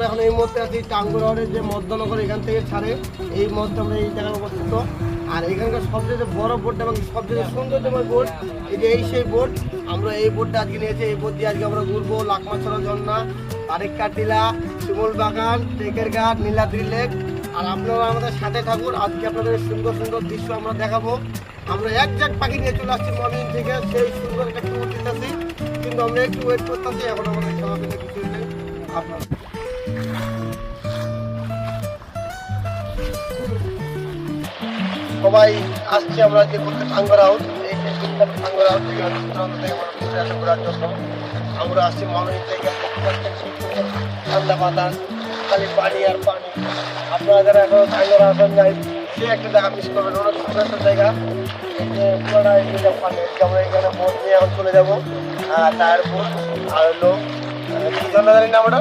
এখন এই মুহূর্তে আছি টাঙ্গুয়ারের যে মধ্যনগর এখান থেকে ছাড়ে এই মুহূর্তে আমরা এই জায়গায় অবস্থিত। আর এখানকার সবচেয়ে বড় বোট এবং সবচেয়ে সৌন্দর্যময় বোট এই সেই বোট। আমরা এই বোটটা আজকে নিয়েছি। এই বোট দিয়ে আজকে আমরা ঘুরবো লাকমাছড়া ঝর্ণা, আরেকটা টিলা, শিমুল বাগান, টেকের ঘাট, নীলাদ্রি লেক। আর আপনারা আমাদের সাথে থাকুন। আজকে আপনাদের সুন্দর সুন্দর দৃশ্য আমরা দেখাবো। আমরা একজাক্ট পাখি নিয়ে চলে আসছি মর্নিং থেকে, সেই সুন্দর একটা ট্যুর দিতেছি, কিন্তু আমরা একটু ওয়েট করতেছি। এখন আমাদের খাওয়া দাওয়া কিছু নেই। আপনার সবাই আসছি আমরা যে করতে টাঙ্গুয়ার হাউস, এই টাঙ্গুয়ার হাউস থেকে ঘোরার জন্য আমরা আসছি মর্নিং থেকে। ঠান্ডা বাতাস, খালি পানি আর পানি। আপনারা যারা এখন টাঙ্গুয়ার আসেন নাই, সে একটা জায়গা মিস করবেন। অনেক সুন্দর একটা জায়গা। এই যে পুরোটা এই পানি, আমরা এখানে বোট নিয়ে এখন চলে যাবো। টায়ার বোট আর হলো কি ঝর্ণা জানি না আমরা